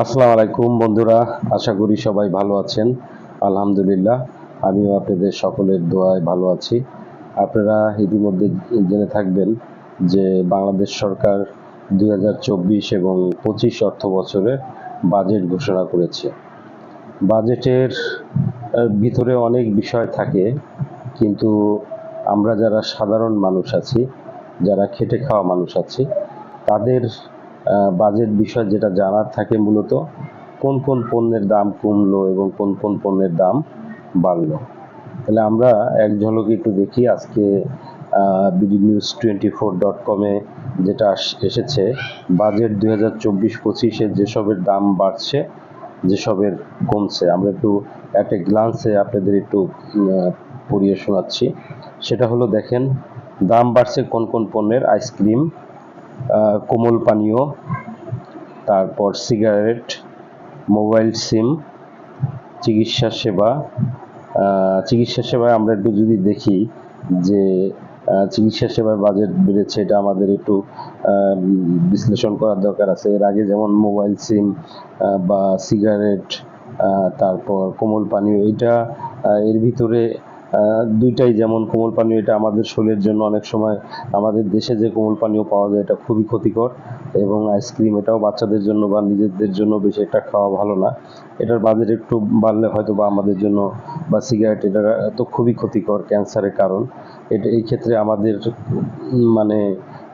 আসসালামু আলাইকুম বন্ধুরা, আশা করি সবাই ভালো আছেন। আলহামদুলিল্লাহ, আমিও আপনাদের সকলের দোয়ায় ভালো আছি। আপনারা ইতিমধ্যে জেনে থাকবেন যে বাংলাদেশ সরকার 2024 এবং 25 অর্থ বছরের বাজেট ঘোষণা করেছে। বাজেটের ভিতরে অনেক বিষয় থাকে, কিন্তু আমরা যারা সাধারণ মানুষ আছি, যারা খেটে খাওয়া মানুষ আছি, তাদের বাজেট বিষয় যেটা জানার থাকে মূলত কোন কোন পণ্যের দাম কমলো এবং কোন কোন পণ্যের দাম বাড়লো। তাহলে আমরা এক ঝলকে একটু দেখি আজকে BDNews24.com-এ যেটা এসেছে, বাজেট 2024-25-এ যেসবের দাম বাড়ছে, যেসবের কমছে, আমরা একটু একটা গ্লান্সে আপনাদের একটু পড়িয়ে শোনাচ্ছি। সেটা হলো, দেখেন দাম বাড়ছে কোন কোন পণ্যের: আইসক্রিম, কোমল পানীয়, তারপর সিগারেট, মোবাইল সিম, চিকিৎসা সেবা। চিকিৎসা সেবায় আমরা একটু যদি দেখি যে চিকিৎসা সেবার বাজেট বেড়েছে, এটা আমাদের একটু বিশ্লেষণ করার দরকার আছে। এর আগে যেমন মোবাইল সিম বা সিগারেট, তারপর কোমল পানীয়, এটা এর ভিতরে দুইটাই, যেমন কোমল পানীয় এটা আমাদের শরীরের জন্য অনেক সময়, আমাদের দেশে যে কোমল পানীয় পাওয়া যায় এটা খুবই ক্ষতিকর, এবং আইসক্রিম এটাও বাচ্চাদের জন্য বা নিজেদের জন্য বেশি একটা খাওয়া ভালো না। এটার বাজেট একটু বাড়লে হয়তো বা আমাদের জন্য, বা সিগারেট এটা তো খুবই ক্ষতিকর, ক্যান্সারের কারণ। এটা এই ক্ষেত্রে আমাদের মানে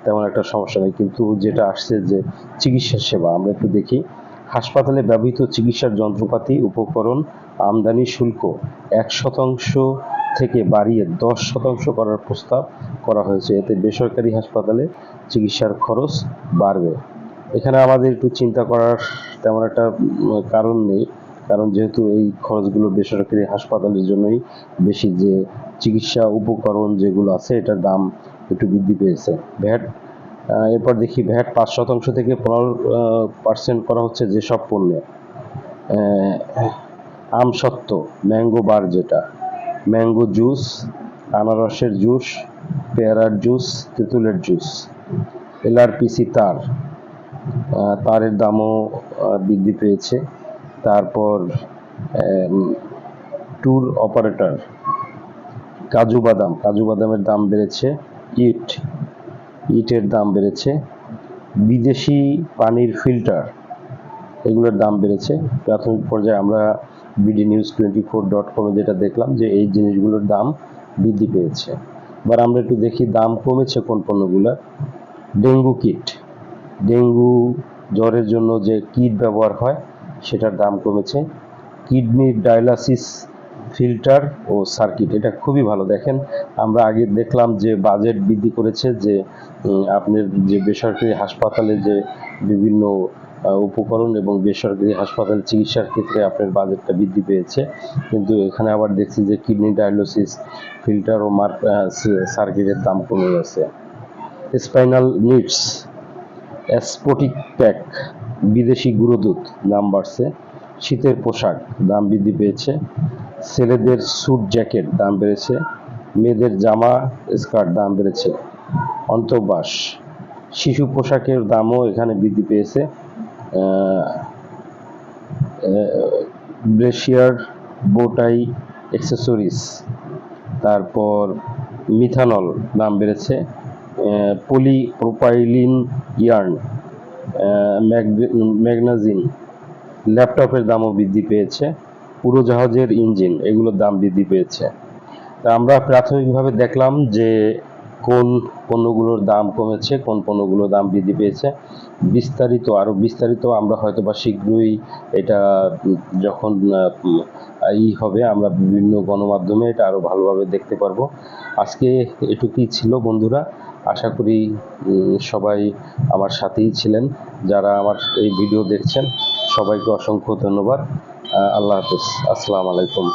তেমন একটা সমস্যা নেই, কিন্তু যেটা আসছে যে চিকিৎসা সেবা, আমরা একটু দেখি। হাসপাতালে ব্যবহৃত চিকিৎসার যন্ত্রপাতি উপকরণ আমদানি শুল্ক 1% থেকে বাড়িয়ে 10% করার প্রস্তাব করা হয়েছে। এতে বেসরকারি হাসপাতালে চিকিৎসার খরচ বাড়বে। এখানে আমাদের একটু চিন্তা করার তেমন একটা কারণ নেই, কারণ যেহেতু এই খরচগুলো বেসরকারি হাসপাতালের জন্যই বেশি, যে চিকিৎসা উপকরণ যেগুলো আছে এটার দাম একটু বৃদ্ধি পেয়েছে। ভ্যাট, এরপর দেখি, ভ্যাট 5% থেকে 15% করা হচ্ছে যেসব পণ্যে: আমসত্ত্ব, ম্যাঙ্গো বার, যেটা ম্যাঙ্গো জুস, আনারসের জুস, পেয়ারার জুস, তেঁতুলের জুস। এলআরপিসি তার, তারের দামও বৃদ্ধি পেয়েছে। তারপর ট্যুর অপারেটর, কাজু বাদামের দাম বেড়েছে। ইটের দাম বেড়েছে। বিদেশি পানির ফিল্টার, এগুলোর দাম বেড়েছে। প্রাথমিক পর্যায়ে আমরা BDNews24.com-এ যেটা দেখলাম যে এই জিনিসগুলোর দাম বৃদ্ধি পেয়েছে। এবার আমরা একটু দেখি দাম কমেছে কোন পণ্যগুলোর। ডেঙ্গু কিট, ডেঙ্গু জ্বরের জন্য যে কিট ব্যবহার হয় সেটার দাম কমেছে। কিডনির ডায়ালাসিস ফিল্টার ও সার্কিট, এটা খুবই ভালো। দেখেন, আমরা আগে দেখলাম যে বাজেট বৃদ্ধি করেছে, যে আপনার যে বেসরকারি হাসপাতালে যে বিভিন্ন উপকরণ এবং বেসরকারি হাসপাতাল চিকিৎসার ক্ষেত্রে আপনার বাজেটটা বৃদ্ধি পেয়েছে, কিন্তু এখানে আবার দেখছি যে কিডনি ডায়ালিসিস ফিল্টার ও সার্কিটের দাম কমে গেছে। স্পাইনাল নিডস, স্পটিক প্যাক, বিদেশি গুঁড়ো দুধ দাম বাড়ছে। শীতের পোশাক দাম বৃদ্ধি পেয়েছে। ছেলেদের স্যুট জ্যাকেট দাম বেড়েছে। মেয়েদের জামা স্কার্ট দাম বেড়েছে। অন্তর্বাস, শিশু পোশাকের দামও এখানে বৃদ্ধি পেয়েছে। ব্রেশিয়ার, বোটাই, অ্যাক্সেসরিজ, তারপর মিথানল দাম বেড়েছে। পলিপ্রোপাইলিন ইয়ার্ন, ম্যাগনেজিন, ল্যাপটপের দামও বৃদ্ধি পেয়েছে। উড়োজাহাজের ইঞ্জিন, এগুলোর দাম বৃদ্ধি পেয়েছে। তা আমরা প্রাথমিকভাবে দেখলাম যে কোন পণ্যগুলোর দাম কমেছে, কোন পণ্যগুলোর দাম বৃদ্ধি পেয়েছে। আরো বিস্তারিত আমরা হয়তো বা শীঘ্রই এটা যখন হবে, আমরা বিভিন্ন গণমাধ্যমে এটা আরো ভালোভাবে দেখতে পারবো। আজকে এটুকুই ছিল বন্ধুরা। আশা করি সবাই আমার সাথেই ছিলেন। যারা আমার এই ভিডিও দেখছেন সবাইকে অসংখ্য ধন্যবাদ। আল্লাহ হাফেজ, আসসালামু আলাইকুম।